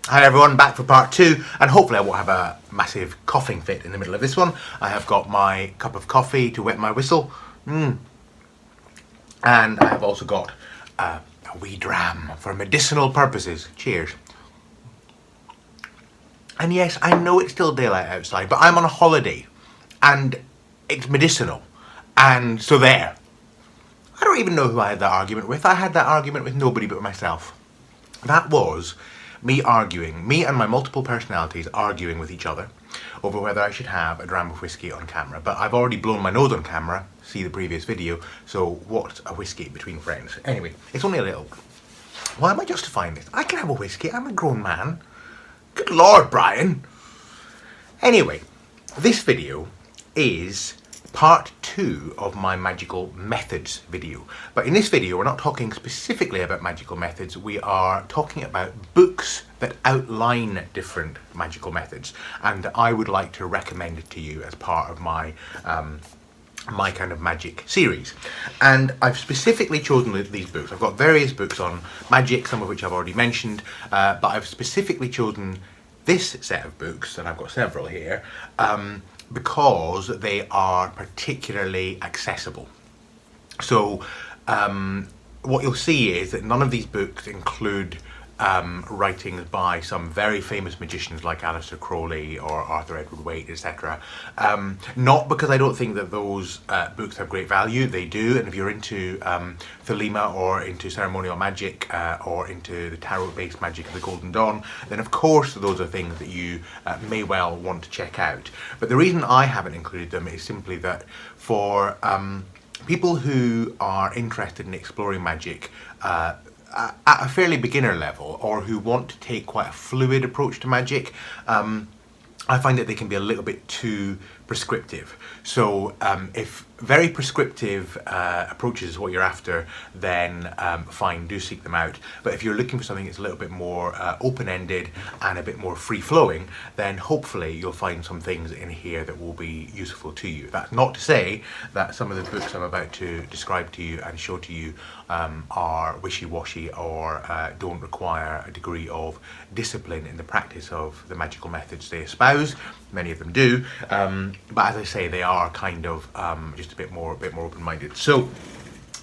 Hi everyone, back for part 2, and hopefully I won't have a massive coughing fit in the middle of this one. I have got my cup of coffee to wet my whistle, and I have also got a wee dram for medicinal purposes. Cheers. And yes, I know it's still daylight outside, but I'm on a holiday, and it's medicinal, and so there. I don't even know who I had that argument with. I had that argument with nobody but myself. That was me and my multiple personalities arguing with each other over whether I should have a dram of whiskey on camera. But I've already blown my nose on camera, see the previous video, so what's a whiskey between friends? Anyway, it's only a little. Why am I justifying this? I can have a whiskey, I'm a grown man. Good Lord, Brian. Anyway, this video is part 2 of my magical methods video. But in this video, we're not talking specifically about magical methods. We are talking about books that outline different magical methods. And I would like to recommend it to you as part of my my kind of magic series. And I've specifically chosen these books. I've got various books on magic, some of which I've already mentioned, but I've specifically chosen this set of books, and I've got several here, because they are particularly accessible. So what you'll see is that none of these books include writings by some very famous magicians like Aleister Crowley or Arthur Edward Waite, etc. Not because I don't think that those books have great value, they do, and if you're into Thelema or into ceremonial magic or into the tarot-based magic of the Golden Dawn, then of course those are things that you may well want to check out. But the reason I haven't included them is simply that for people who are interested in exploring magic at a fairly beginner level, or who want to take quite a fluid approach to magic, I find that they can be a little bit too prescriptive. So if very prescriptive approaches is what you're after, then fine, do seek them out. But if you're looking for something that's a little bit more open-ended and a bit more free-flowing, then hopefully you'll find some things in here that will be useful to you. That's not to say that some of the books I'm about to describe to you and show to you are wishy-washy or don't require a degree of discipline in the practice of the magical methods they espouse. Many of them do, but as I say, they are kind of just a bit more open-minded. So,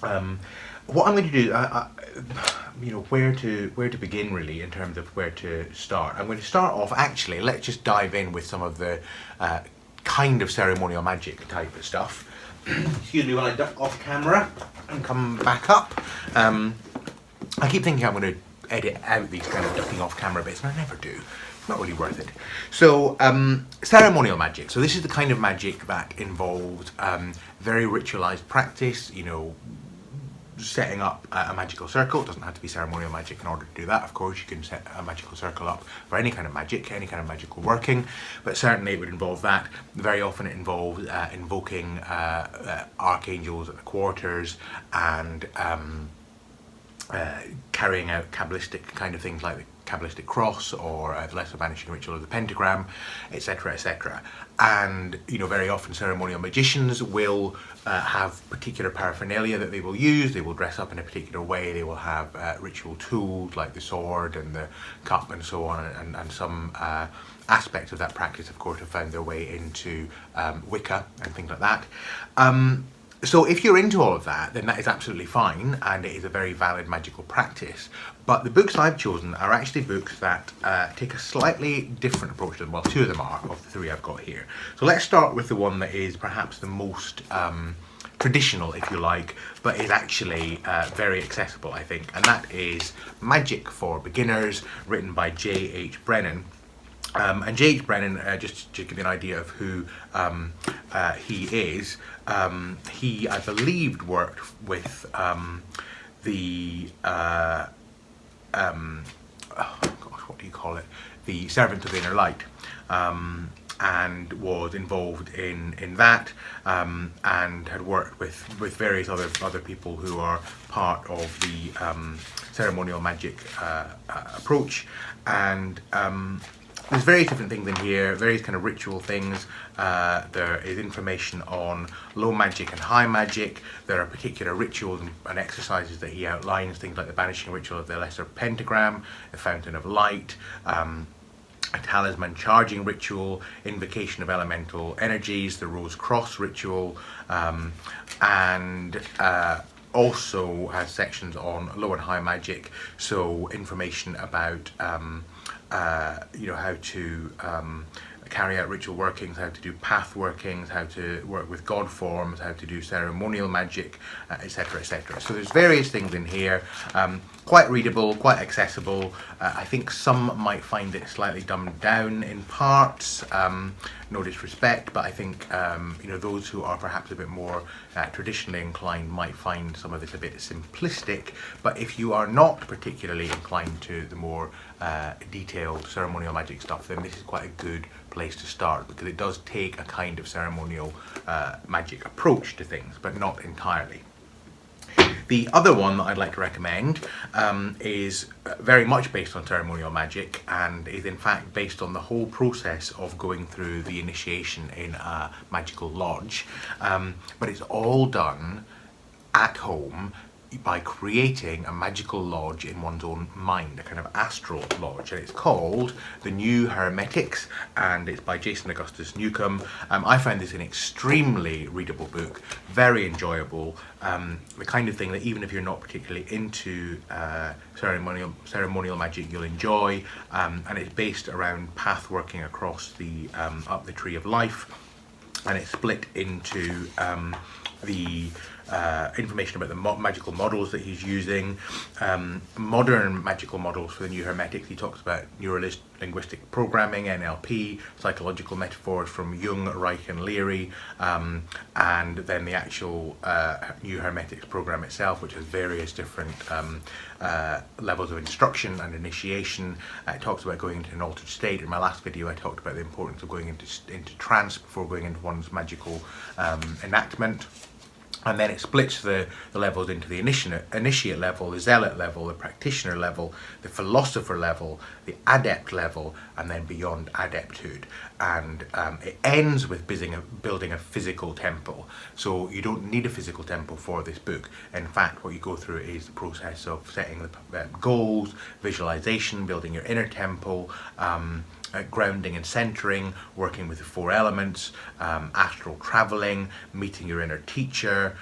what I'm going to do, you know, where to begin really in terms of where to start. I'm going to start off. Actually, let's just dive in with some of the kind of ceremonial magic type of stuff. Excuse me while I duck off camera and come back up. I keep thinking I'm going to edit out these kind of ducking off camera bits, and I never do. Not really worth it. So ceremonial magic. So this is the kind of magic that involves very ritualized practice, you know, setting up a magical circle. It doesn't have to be ceremonial magic in order to do that. Of course, you can set a magical circle up for any kind of magic, any kind of magical working, but certainly it would involve that. Very often it involves invoking archangels at the quarters and carrying out Kabbalistic kind of things like the Kabbalistic cross or the lesser banishing ritual of the pentagram, etc., etc. And you know, very often ceremonial magicians will have particular paraphernalia that they will use. They will dress up in a particular way. They will have ritual tools like the sword and the cup and so on, and some aspects of that practice, of course, have found their way into Wicca and things like that. So if you're into all of that, then that is absolutely fine, and it is a very valid magical practice. But the books I've chosen are actually books that take a slightly different approach to them. Well, 2 of them are, of the 3 I've got here. So let's start with the one that is perhaps the most traditional, if you like, but is actually very accessible, I think. And that is Magic for Beginners, written by J Brennan. And J Brennan, just to give you an idea of who he is, he, I believe, worked with the what do you call it? The Servant of the Inner Light, and was involved in that, and had worked with various other people who are part of the ceremonial magic approach, and there's various different things in here, various kind of ritual things. There is information on low magic and high magic. There are particular rituals and exercises that he outlines, things like the banishing ritual of the lesser pentagram, the fountain of light, a talisman charging ritual, invocation of elemental energies, the rose cross ritual, and also has sections on low and high magic, so information about how to carry out ritual workings, how to do path workings, how to work with god forms, how to do ceremonial magic, etc, etc. So there's various things in here, quite readable, quite accessible. I think some might find it slightly dumbed down in parts, no disrespect, but I think those who are perhaps a bit more traditionally inclined might find some of this a bit simplistic. But if you are not particularly inclined to the more detailed ceremonial magic stuff, then this is quite a good place to start, because it does take a kind of ceremonial magic approach to things, but not entirely. The other one that I'd like to recommend is very much based on ceremonial magic, and is in fact based on the whole process of going through the initiation in a magical lodge, but it's all done at home by creating a magical lodge in one's own mind, a kind of astral lodge, and it's called The New Hermetics, and it's by Jason Augustus Newcomb. I found this an extremely readable book, very enjoyable, the kind of thing that even if you're not particularly into ceremonial magic, you'll enjoy, and it's based around path working across the up the tree of life, and it's split into the information about the magical models that he's using, modern magical models for the New Hermetics. He talks about neuro-linguistic programming, NLP, psychological metaphors from Jung, Reich and Leary, and then the actual New Hermetics program itself, which has various different levels of instruction and initiation. It talks about going into an altered state. In my last video I talked about the importance of going into trance before going into one's magical enactment. And then it splits the levels into the initiate level, the zealot level, the practitioner level, the philosopher level, the adept level, and then beyond adepthood. And it ends with building a physical temple. So you don't need a physical temple for this book. In fact, what you go through is the process of setting the goals, visualization, building your inner temple, grounding and centering, working with the four elements, astral traveling, meeting your inner teacher,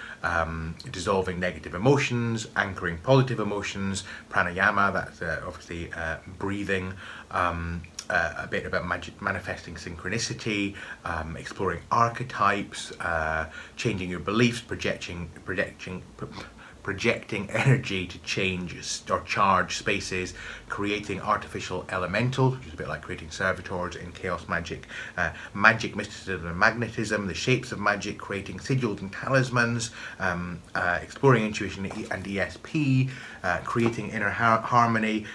dissolving negative emotions, anchoring positive emotions, pranayama, that's obviously breathing, a bit about manifesting synchronicity, exploring archetypes, changing your beliefs, projecting energy to change or charge spaces, creating artificial elementals, which is a bit like creating servitors in chaos magic, magic, mysticism and magnetism, the shapes of magic, creating sigils and talismans, exploring intuition and ESP, creating inner harmony,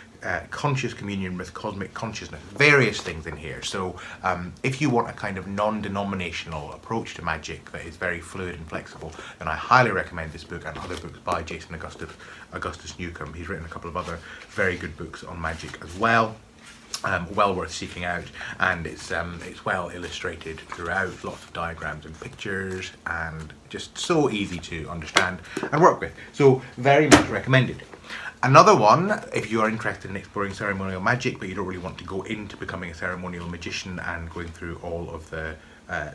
conscious communion with cosmic consciousness, various things in here. So if you want a kind of non-denominational approach to magic that is very fluid and flexible, then I highly recommend this book and other books by Jason Augustus Newcomb. He's written a couple of other very good books on magic as well. Well worth seeking out, and it's well illustrated throughout, lots of diagrams and pictures, and just so easy to understand and work with. So very much recommended. Another one, if you are interested in exploring ceremonial magic, but you don't really want to go into becoming a ceremonial magician and going through all of the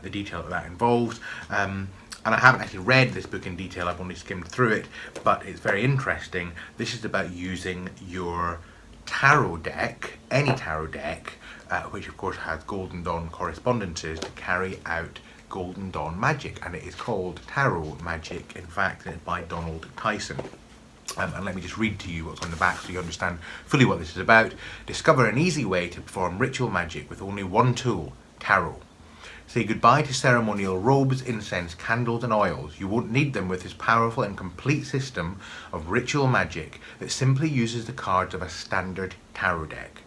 detail that involves, and I haven't actually read this book in detail, I've only skimmed through it, but it's very interesting. This is about using your tarot deck, any tarot deck, which of course has Golden Dawn correspondences, to carry out Golden Dawn magic, and it is called Tarot Magic, in fact, and it's by Donald Tyson. And let me just read to you what's on the back so you understand fully what this is about. Discover an easy way to perform ritual magic with only one tool, tarot. Say goodbye to ceremonial robes, incense, candles and oils. You won't need them with this powerful and complete system of ritual magic that simply uses the cards of a standard tarot deck.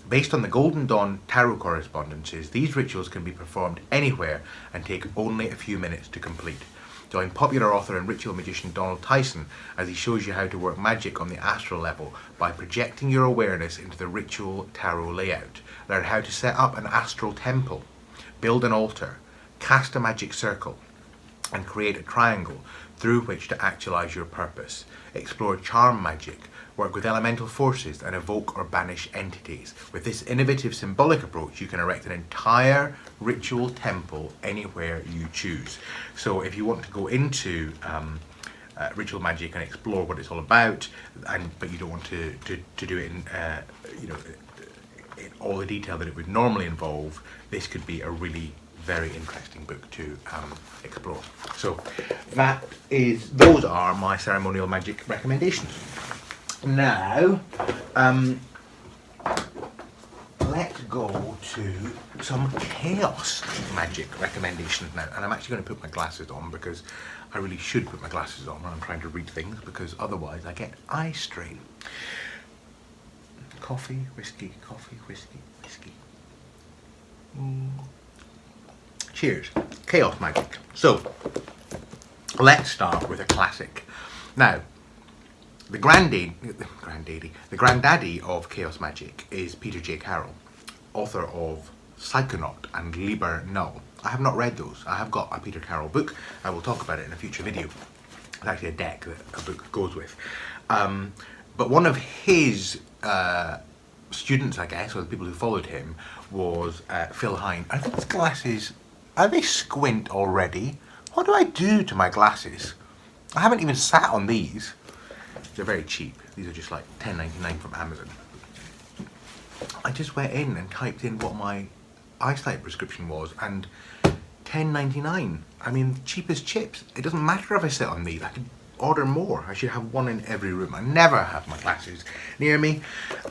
Based on the Golden Dawn tarot correspondences, these rituals can be performed anywhere and take only a few minutes to complete. Join popular author and ritual magician Donald Tyson as he shows you how to work magic on the astral level by projecting your awareness into the ritual tarot layout. Learn how to set up an astral temple, build an altar, cast a magic circle, and create a triangle through which to actualize your purpose. Explore charm magic, work with elemental forces, and evoke or banish entities. With this innovative symbolic approach, you can erect an entire ritual temple anywhere you choose. So if you want to go into ritual magic and explore what it's all about, but you don't want to do it in in all the detail that it would normally involve, this could be a really very interesting book to explore. So those are my ceremonial magic recommendations. Now, let's go to some chaos magic recommendations now. And I'm actually going to put my glasses on because I really should put my glasses on when I'm trying to read things, because otherwise I get eye strain. Coffee, whiskey, coffee, whiskey, whiskey. Cheers. Chaos magic. So, let's start with a classic. Now, the granddaddy of chaos magic is Peter J Carroll, author of Psychonaut and Liber Null. I have not read those. I have got a Peter Carroll book. I will talk about it in a future video. It's actually a deck that a book goes with. But one of his students, I guess, or the people who followed him, was Phil Hine. I think his glasses, are they squint already? What do I do to my glasses? I haven't even sat on these. They're very cheap. These are just like $10.99 from Amazon. I just went in and typed in what my eyesight prescription was, and $10.99. I mean, cheap as chips. It doesn't matter if I sit on these. I could order more. I should have one in every room. I never have my glasses near me,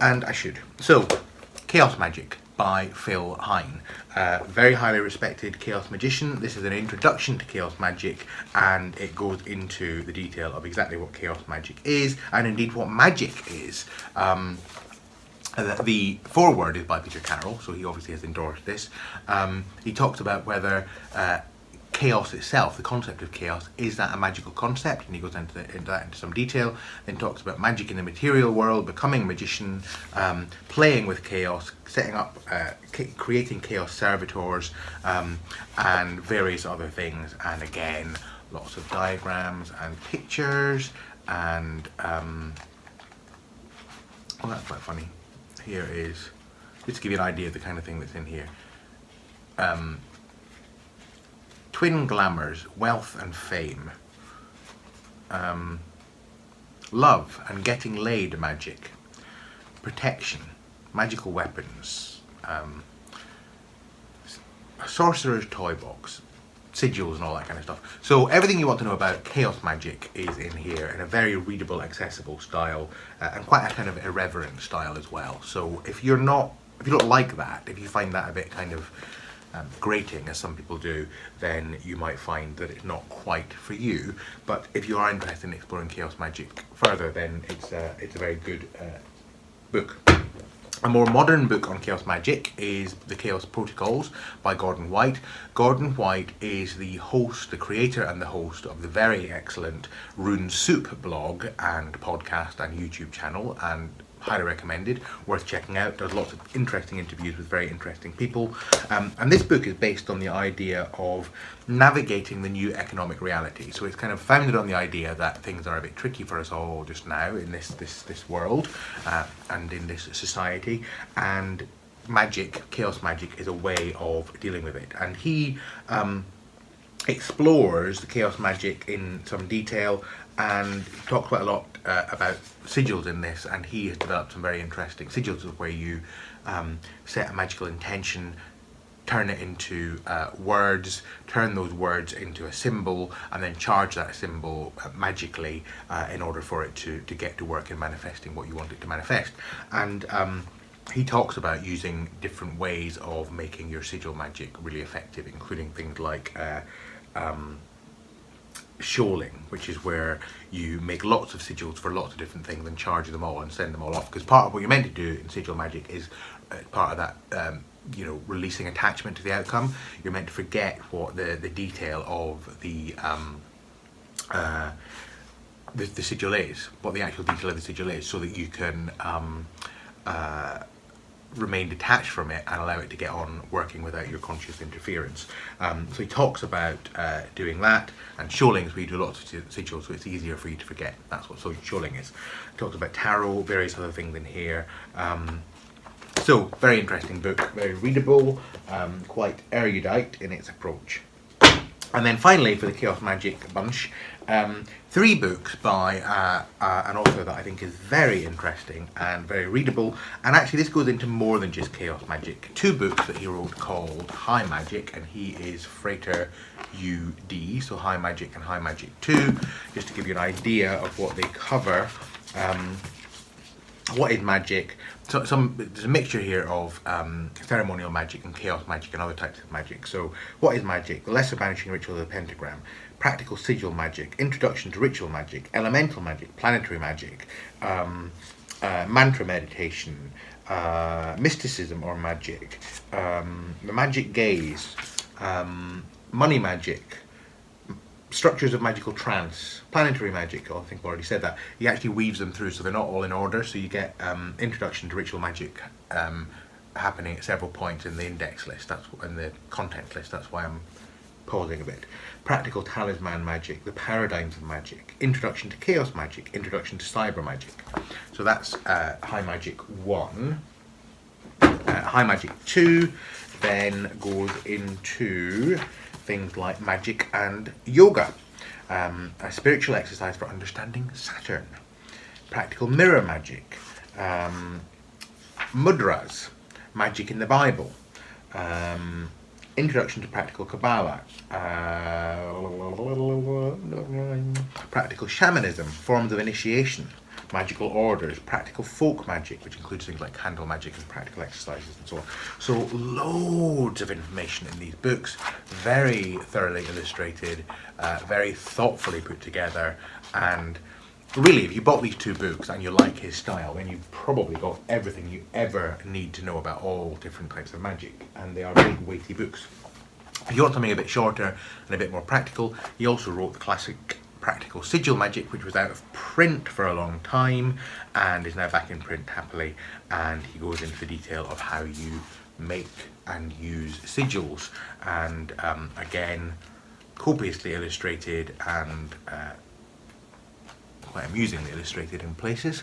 and I should. So, Chaos Magic by Phil Hine. Very highly respected chaos magician. This is an introduction to chaos magic, and it goes into the detail of exactly what chaos magic is, and indeed what magic is. The foreword is by Peter Carroll, so he obviously has endorsed this. He talks about whether chaos itself, the concept of chaos, is that a magical concept, and he goes into some detail. Then talks about magic in the material world, becoming a magician, playing with chaos, setting up, creating chaos servitors, and various other things. And again, lots of diagrams and pictures, and oh, that's quite funny. Here is, just to give you an idea of the kind of thing that's in here. Twin glamours, wealth and fame, love and getting laid magic, protection, magical weapons, a sorcerer's toy box, sigils and all that kind of stuff. So everything you want to know about chaos magic is in here in a very readable, accessible style, and quite a kind of irreverent style as well. So if you don't like that, if you find that a bit kind of grating, as some people do, then you might find that it's not quite for you. But if you are interested in exploring chaos magic further, then it's a very good book. A more modern book on chaos magic is The Chaos Protocols by Gordon White. Gordon White is the host, the creator and the host of the very excellent Rune Soup blog and podcast and YouTube channel, and highly recommended, worth checking out. There's lots of interesting interviews with very interesting people. And this book is based on the idea of navigating the new economic reality. So it's kind of founded on the idea that things are a bit tricky for us all just now in this world and in this society. And magic, chaos magic, is a way of dealing with it. And he explores the chaos magic in some detail, and talks quite a lot about sigils in this, and he has developed some very interesting sigils, is where you set a magical intention, turn it into words, turn those words into a symbol, and then charge that symbol magically in order for it to get to work in manifesting what you want it to manifest. And he talks about using different ways of making your sigil magic really effective, including things like shoaling, which is where you make lots of sigils for lots of different things and charge them all and send them all off. Because part of what you're meant to do in sigil magic is part of that, releasing attachment to the outcome. You're meant to forget what the detail of the the sigil is, what the actual detail of the sigil is, so that you can remain detached from it and allow it to get on working without your conscious interference. So he talks about doing that, and shoalings, where you do lots of sigils so it's easier for you to forget. That's what shoaling is. He talks about tarot, various other things in here. So, very interesting book, very readable, quite erudite in its approach. And then finally, for the Chaos Magic bunch, 3 books by an author that I think is very interesting and very readable. And actually this goes into more than just Chaos Magic. 2 books that he wrote called High Magic, and he is Frater UD, so High Magic and High Magic 2, just to give you an idea of what they cover. What is magic? So there's a mixture here of ceremonial magic and chaos magic and other types of magic. So what is magic? The lesser banishing ritual of the pentagram, practical sigil magic, introduction to ritual magic, elemental magic, planetary magic, mantra meditation, mysticism or magic, the magic gaze, money magic, structures of magical trance, planetary magic. I think I've already said that. He actually weaves them through, so they're not all in order. So you get introduction to ritual magic happening at several points in the index list. That's in the content list. That's why I'm pausing a bit. Practical talisman magic, the paradigms of magic, introduction to chaos magic, introduction to cyber magic. So that's High Magic 1. High Magic 2 then goes into things like magic and yoga, a spiritual exercise for understanding Saturn, practical mirror magic, mudras, magic in the Bible, introduction to practical Kabbalah, practical shamanism, forms of initiation, magical orders, practical folk magic, which includes things like candle magic and practical exercises and so on. So loads of information in these books, very thoroughly illustrated, very thoughtfully put together, and really if you bought these 2 books and you like his style, then you've probably got everything you ever need to know about all different types of magic, and they are big weighty books. If you want something a bit shorter and a bit more practical, he also wrote the classic Practical Sigil Magic, which was out of print for a long time and is now back in print happily, and he goes into the detail of how you make and use sigils, and again copiously illustrated and quite amusingly illustrated in places,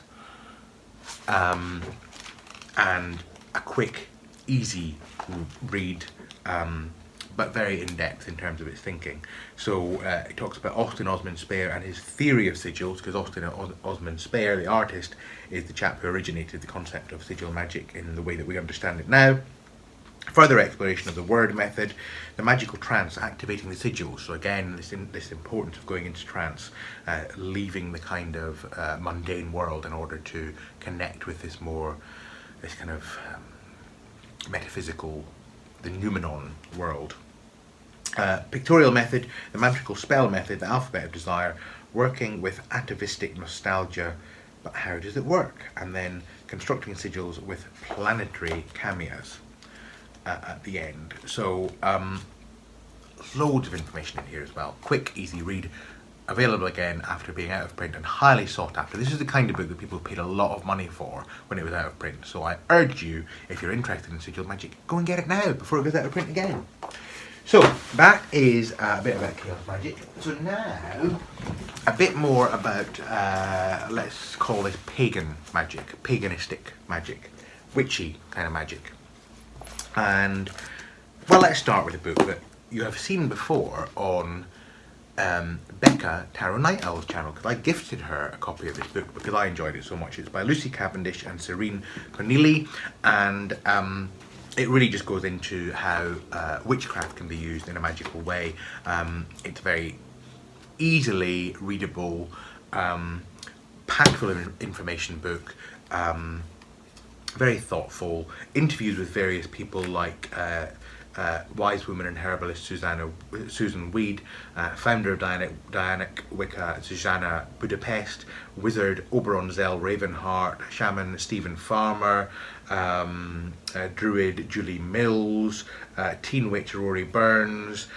and a quick, easy read, but very in-depth in terms of its thinking. So it talks about Austin Osman Spare and his theory of sigils, because Austin Osman Spare, the artist, is the chap who originated the concept of sigil magic in the way that we understand it now. Further exploration of the word method, the magical trance, activating the sigils. So again, this importance of going into trance, leaving the kind of mundane world in order to connect with this kind of metaphysical, the noumenon world. Pictorial method, the mantrical spell method, the alphabet of desire, working with atavistic nostalgia, but how does it work? And then constructing sigils with planetary cameos at the end. So loads of information in here as well. Quick, easy read, available again after being out of print and highly sought after. This is the kind of book that people paid a lot of money for when it was out of print. So I urge you, if you're interested in sigil magic, go and get it now before it goes out of print again. So that is a bit about chaos magic. So now a bit more about, let's call this pagan magic, paganistic magic, witchy kind of magic. And well, let's start with a book that you have seen before on Becca Tarot Night Owl's channel, because I gifted her a copy of this book because I enjoyed it so much. It's by Lucy Cavendish and Serene Corneli, and it really just goes into how witchcraft can be used in a magical way. It's a very easily readable, packed full of information book, very thoughtful, interviews with various people like wise woman and herbalist Susan Weed, founder of Dianic Wicca Zuzana Budapest, wizard Oberon Zell Ravenheart, shaman Stephen Farmer, druid Julie Mills, teen witch Rory Burns,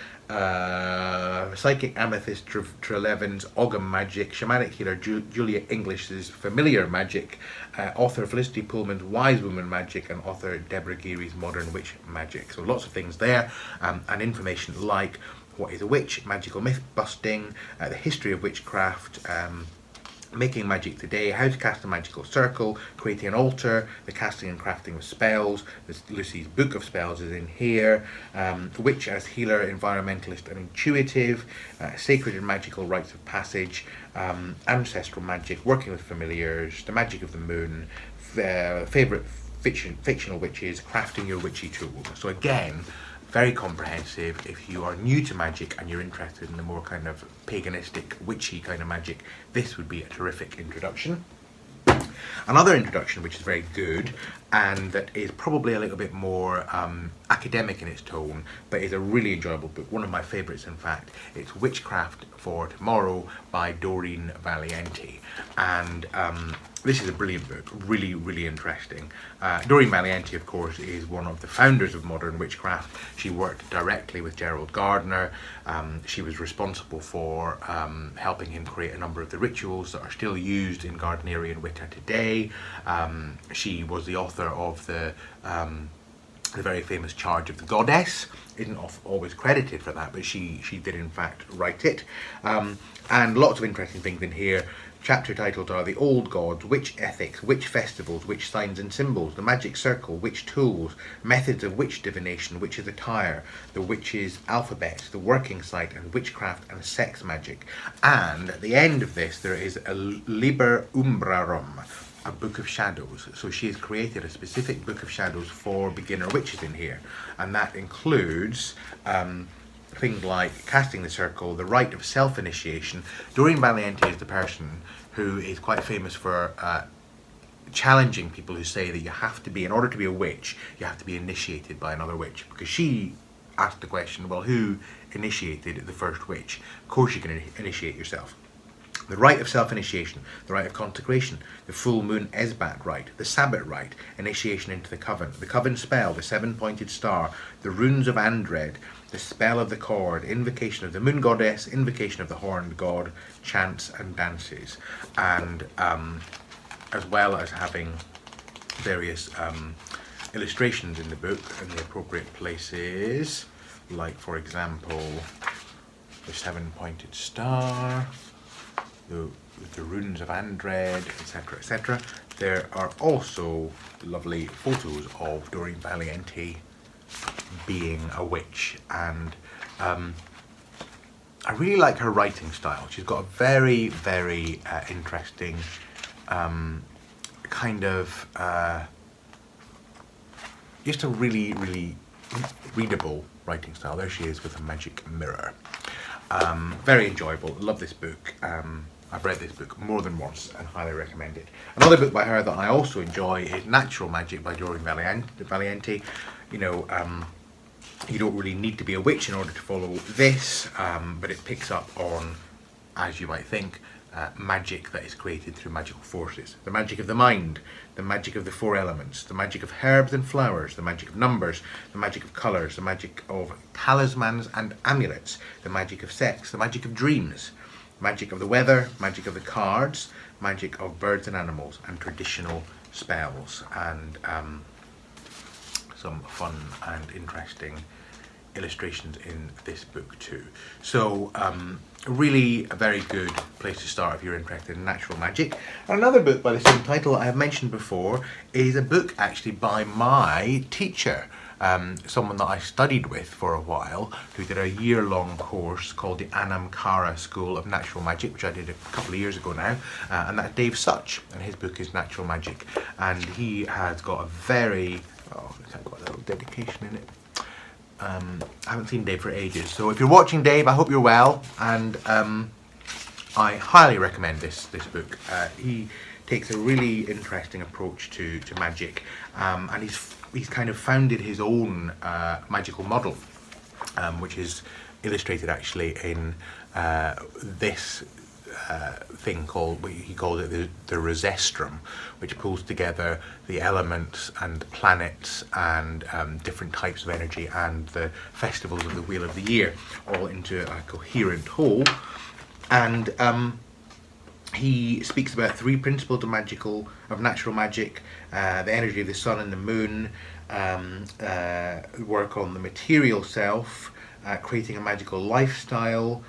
Psychic Amethyst Treleven's Ogham Magic, Shamanic Healer Julia English's Familiar Magic, author Felicity Pullman's Wise Woman Magic, and author Deborah Geary's Modern Witch Magic. So lots of things there, and information like what is a witch, magical myth busting, the history of witchcraft, making magic today, how to cast a magical circle, creating an altar, the casting and crafting of spells. Lucy's book of spells is in here. Witch as healer, environmentalist and intuitive, sacred and magical rites of passage, ancestral magic, working with familiars, the magic of the moon, favourite fictional witches, crafting your witchy tools. So again, very comprehensive. If you are new to magic and you're interested in the more kind of paganistic, witchy kind of magic, this would be a terrific introduction. Another introduction which is very good and that is probably a little bit more academic in its tone, but is a really enjoyable book, one of my favourites in fact. It's Witchcraft for Tomorrow by Doreen Valiente, and this is a brilliant book, really, really interesting. Doreen Valiente, of course, is one of the founders of modern witchcraft. She worked directly with Gerald Gardner. She was responsible for helping him create a number of the rituals that are still used in Gardnerian Wicca today. She was the author of the very famous Charge of the Goddess. Isn't always credited for that, but she did in fact write it. And lots of interesting things in here. Chapter titles are The Old Gods, Witch Ethics, Witch Festivals, Witch Signs and Symbols, The Magic Circle, Witch Tools, Methods of Witch Divination, Witch's Attire, The Witch's Alphabet, The Working Site, and Witchcraft and Sex Magic. And at the end of this there is a Liber Umbrarum, a Book of Shadows. So she has created a specific Book of Shadows for beginner witches in here, and that includes things like casting the circle, the rite of self-initiation. Doreen Valiente is the person who is quite famous for challenging people who say that you have to be, in order to be a witch, you have to be initiated by another witch, because she asked the question, well, who initiated the first witch? Of course you can initiate yourself. The rite of self-initiation, the rite of consecration, the full moon Esbat rite, the Sabbat rite, initiation into the coven spell, the seven-pointed star, the runes of Andred, the spell of the cord, invocation of the moon goddess, invocation of the horned god, chants and dances, and as well as having various illustrations in the book in the appropriate places, like for example the seven-pointed star, the runes of Andred, etc., etc. There are also lovely photos of Doreen Valiente being a witch, and I really like her writing style. She's got a very, very interesting kind of just a really, really readable writing style. There she is with a magic mirror. Very enjoyable. Love this book. I've read this book more than once and highly recommend it. Another book by her that I also enjoy is Natural Magic by Doreen Valiente. You know, you don't really need to be a witch in order to follow this, but it picks up on, as you might think, magic that is created through magical forces. The magic of the mind, the magic of the four elements, the magic of herbs and flowers, the magic of numbers, the magic of colours, the magic of talismans and amulets, the magic of sex, the magic of dreams, magic of the weather, magic of the cards, magic of birds and animals, and traditional spells, and some fun and interesting illustrations in this book too. So really a very good place to start if you're interested in natural magic. And another book by the same title I have mentioned before is a book actually by my teacher, someone that I studied with for a while, who did a year-long course called the Anamkara School of Natural Magic, which I did a couple of years ago now, and that's Dave Such, and his book is Natural Magic, and he has got a very, it's got a little dedication in it. I haven't seen Dave for ages, so if you're watching, Dave, I hope you're well, and I highly recommend this book. He takes a really interesting approach to magic, and he's kind of founded his own magical model, which is illustrated actually in this thing called, he called it the Rosestrum, which pulls together the elements and the planets and different types of energy and the festivals of the Wheel of the Year all into a coherent whole. And he speaks about 3 principles of natural magic: the energy of the sun and the moon, work on the material self, creating a magical lifestyle,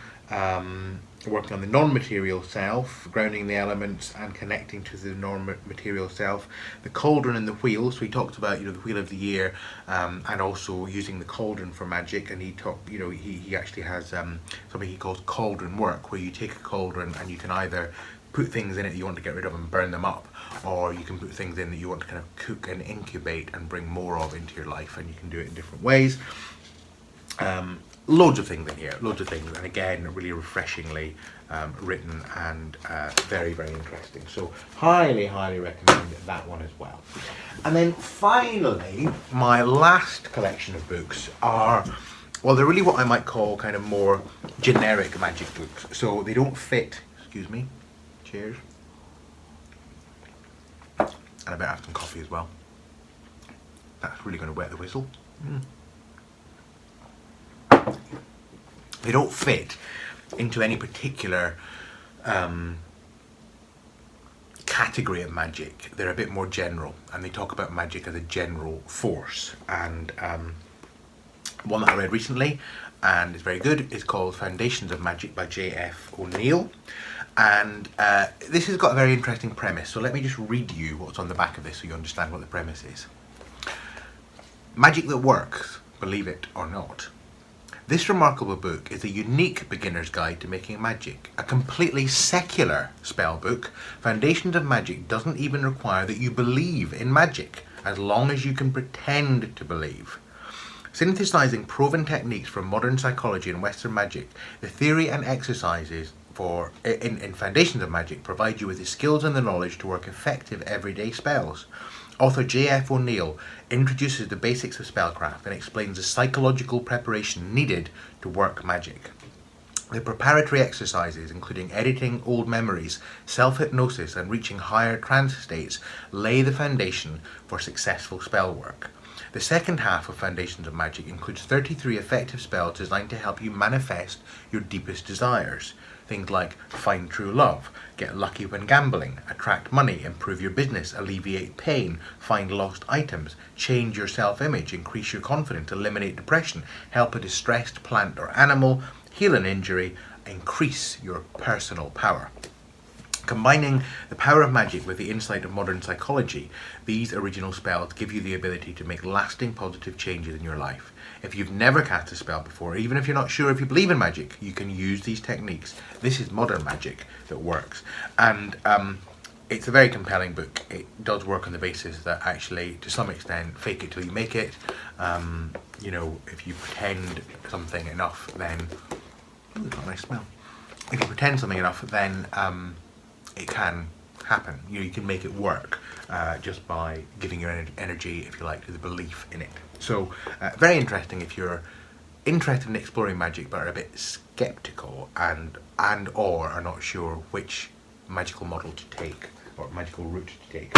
working on the non-material self, grounding the elements and connecting to the non-material self, the cauldron and the wheel. So he talked about, the Wheel of the Year, and also using the cauldron for magic. And he talked, he actually has something he calls cauldron work, where you take a cauldron and you can either put things in it that you want to get rid of and burn them up, or you can put things in that you want to kind of cook and incubate and bring more of into your life, and you can do it in different ways. Loads of things in here, and again, really refreshingly written and very, very interesting. So highly, highly recommend that one as well. And then finally, my last collection of books are, well, they're really what I might call kind of more generic magic books. So they don't fit, excuse me, cheers. And I better have some coffee as well. That's really going to wet the whistle. They don't fit into any particular category of magic. They're a bit more general, and they talk about magic as a general force. And one that I read recently, and is very good, is called Foundations of Magic by J.F. O'Neill. And this has got a very interesting premise, so let me just read you what's on the back of this so you understand what the premise is. Magic that works, believe it or not. This remarkable book is a unique beginner's guide to making magic. A completely secular spell book, Foundations of Magic doesn't even require that you believe in magic, as long as you can pretend to believe. Synthesizing proven techniques from modern psychology and Western magic, the theory and exercises in Foundations of Magic provide you with the skills and the knowledge to work effective everyday spells. Author J.F. O'Neill introduces the basics of spellcraft and explains the psychological preparation needed to work magic. The preparatory exercises, including editing old memories, self-hypnosis, and reaching higher trance states, lay the foundation for successful spell work. The second half of Foundations of Magic includes 33 effective spells designed to help you manifest your deepest desires. Things like find true love, get lucky when gambling, attract money, improve your business, alleviate pain, find lost items, change your self-image, increase your confidence, eliminate depression, help a distressed plant or animal, heal an injury, increase your personal power. Combining the power of magic with the insight of modern psychology, these original spells give you the ability to make lasting positive changes in your life. If you've never cast a spell before, even if you're not sure if you believe in magic, you can use these techniques. This is modern magic that works. And it's a very compelling book. It does work on the basis that actually, to some extent, fake it till you make it. If you pretend something enough, then... Ooh, it's got a nice smell. If you pretend something enough, then it can happen. You can make it work just by giving your energy, if you like, to the belief in it. So very interesting if you're interested in exploring magic but are a bit skeptical and or are not sure which magical model to take or magical route to take.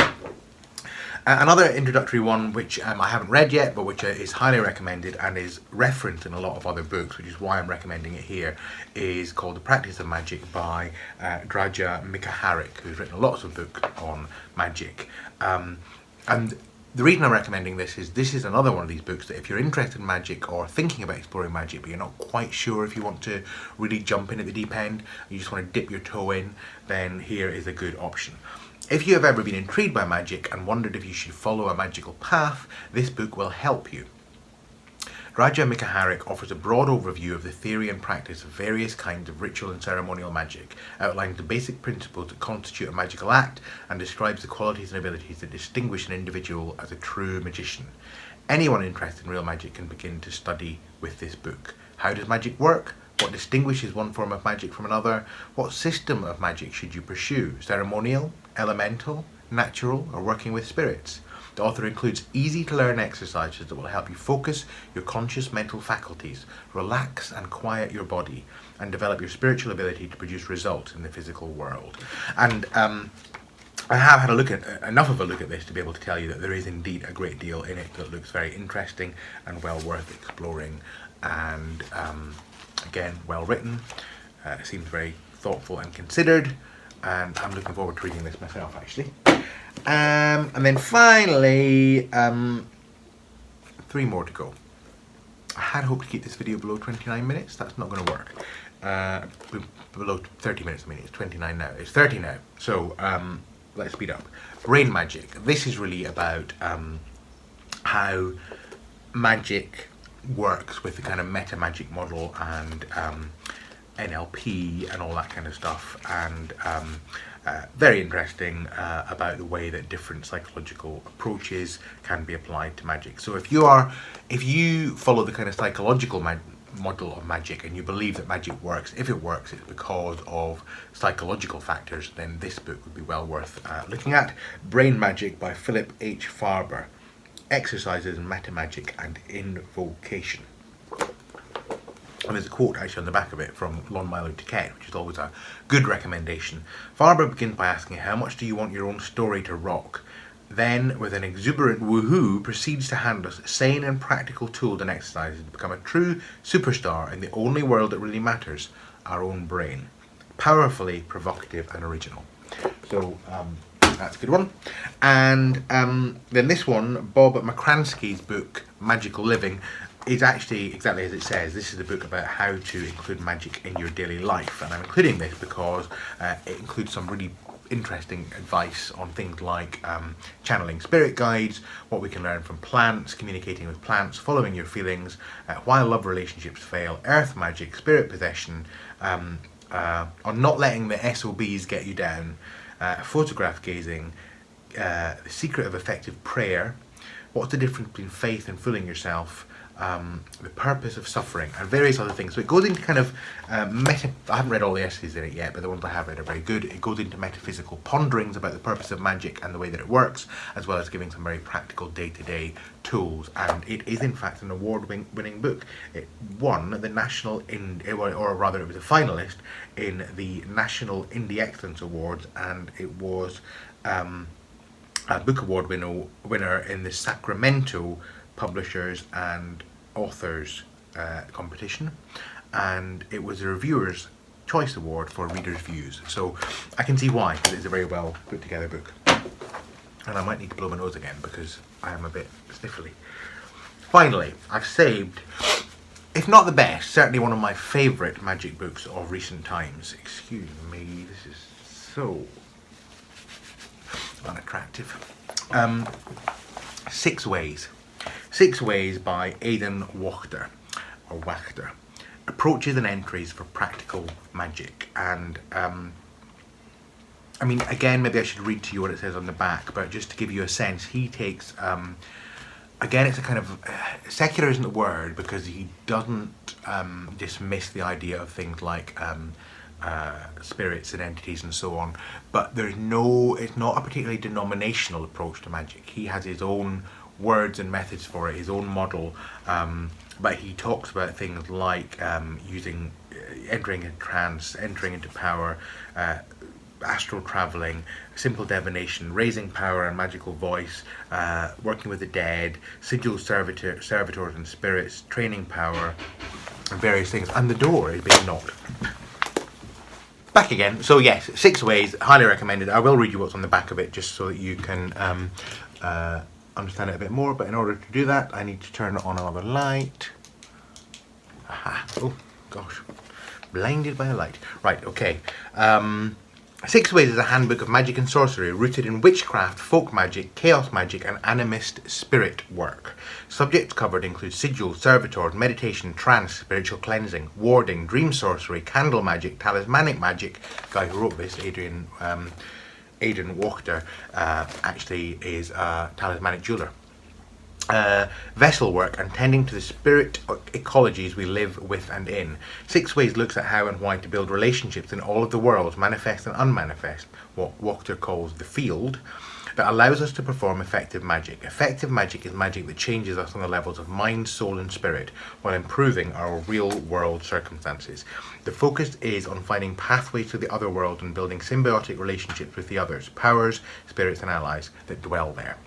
Another introductory one, which I haven't read yet, but which is highly recommended and is referenced in a lot of other books, which is why I'm recommending it here, is called The Practice of Magic by Mckarrick, who's written lots of books on magic. And the reason I'm recommending this is another one of these books that if you're interested in magic or thinking about exploring magic, but you're not quite sure if you want to really jump in at the deep end, you just want to dip your toe in, then here is a good option. If you have ever been intrigued by magic and wondered if you should follow a magical path, this book will help you. Raja Mckarrick offers a broad overview of the theory and practice of various kinds of ritual and ceremonial magic, outlines the basic principles that constitute a magical act, and describes the qualities and abilities that distinguish an individual as a true magician. Anyone interested in real magic can begin to study with this book. How does magic work? What distinguishes one form of magic from another? What system of magic should you pursue? Ceremonial, elemental, natural, or working with spirits? The author includes easy-to-learn exercises that will help you focus your conscious mental faculties, relax and quiet your body, and develop your spiritual ability to produce results in the physical world. And I have had enough of a look at this to be able to tell you that there is indeed a great deal in it that looks very interesting and well worth exploring, and again, well written. It seems very thoughtful and considered, and I'm looking forward to reading this myself, actually. And then finally, 3 more to go. I had hoped to keep this video below 29 minutes. That's not going to work. Below 30 minutes, I mean, it's 29 now. It's 30 now. So let's speed up. Brain magic. This is really about how magic works with the kind of meta magic model and NLP and all that kind of stuff, and very interesting about the way that different psychological approaches can be applied to magic. So if you follow the kind of psychological model of magic and you believe that magic works, if it works, it's because of psychological factors, then this book would be well worth looking at. Brain Magic by Philip H. Farber. Exercises in Meta Magic and Invocation. And there's a quote actually on the back of it from Lon Milo Duquette, which is always a good recommendation. Farber begins by asking, how much do you want your own story to rock? Then, with an exuberant woohoo, proceeds to hand us sane and practical tools and exercises to become a true superstar in the only world that really matters, our own brain. Powerfully provocative and original. So, that's a good one. And then this one, Bob Mckarrick's book, Magical Living, is actually exactly as it says. This is a book about how to include magic in your daily life, and I'm including this because it includes some really interesting advice on things like channeling spirit guides, what we can learn from plants, communicating with plants, following your feelings, why love relationships fail, earth magic, spirit possession, on not letting the SOBs get you down, photograph gazing, the secret of effective prayer, what's the difference between faith and fooling yourself, the purpose of suffering, and various other things. So it goes into kind of I haven't read all the essays in it yet, but the ones I have read are very good. It goes into metaphysical ponderings about the purpose of magic and the way that it works, as well as giving some very practical day-to-day tools. And it is in fact an award-winning book. It won the national, or rather it was a finalist in the National Indie Excellence Awards, and it was a book award winner in the Sacramento Publishers and Authors competition, and it was a Reviewer's Choice Award for Readers' Views. So I can see why, because it's a very well put together book. And I might need to blow my nose again because I am a bit sniffly. Finally, I've saved, if not the best, certainly one of my favourite magic books of recent times. Excuse me, this is so unattractive. 6 Ways. 6 Ways by Aidan Wachter, or Wachter. Approaches and entries for practical magic. And I mean, again, maybe I should read to you what it says on the back, but just to give you a sense, he takes, again, it's a kind of, secular isn't the word, because he doesn't dismiss the idea of things like spirits and entities and so on, but it's not a particularly denominational approach to magic. He has his own words and methods for it, his own model, but he talks about things like entering a trance, entering into power, astral travelling, simple divination, raising power and magical voice, working with the dead, sigil servitors and spirits, training power, and various things. And the door is being knocked. Back again. So yes, 6 Ways, highly recommended. I will read you what's on the back of it just so that you can understand it a bit more, but in order to do that I need to turn on another light. Aha. Oh gosh, blinded by a light. Right, okay. 6 Ways is a handbook of magic and sorcery rooted in witchcraft, folk magic, chaos magic and animist spirit work. Subjects covered include sigil, servitors, meditation, trance, spiritual cleansing, warding, dream sorcery, candle magic, talismanic magic. The guy who wrote this, Aidan Wachter, actually is a talismanic jeweler. Vessel work and tending to the spirit ecologies we live with and in. 6 Ways looks at how and why to build relationships in all of the worlds, manifest and unmanifest, what Wachter calls the field, that allows us to perform effective magic. Effective magic is magic that changes us on the levels of mind, soul and spirit while improving our real world circumstances. The focus is on finding pathways to the other world and building symbiotic relationships with the others, powers, spirits and allies that dwell there.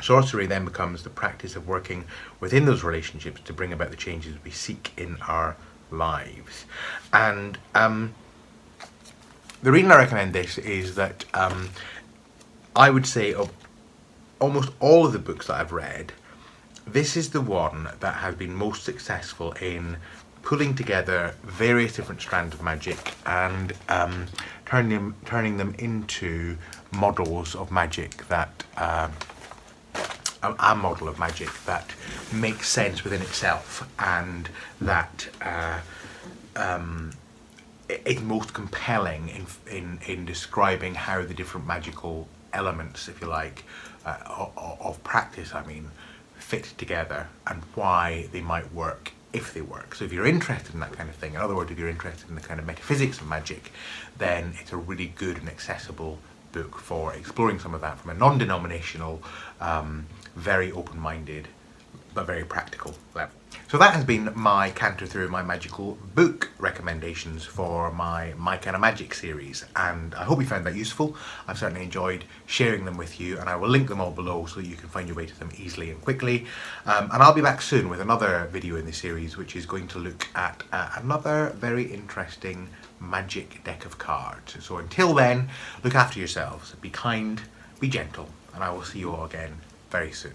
Sorcery then becomes the practice of working within those relationships to bring about the changes we seek in our lives. And the reason I recommend this is that I would say of almost all of the books that I've read, this is the one that has been most successful in pulling together various different strands of magic and turning them into models of magic that a model of magic that makes sense within itself, and that is most compelling in describing how the different magical elements, if you like, of practice, I mean, fit together and why they might work if they work. So if you're interested in that kind of thing, in other words, if you're interested in the kind of metaphysics of magic, then it's a really good and accessible book for exploring some of that from a non-denominational, very open-minded but very practical level. So that has been my canter through my magical book recommendations for my Kind of Magic series, and I hope you found that useful. I've certainly enjoyed sharing them with you, and I will link them all below so that you can find your way to them easily and quickly. And I'll be back soon with another video in this series, which is going to look at another very interesting magic deck of cards. So until then, look after yourselves, be kind, be gentle, and I will see you all again very soon.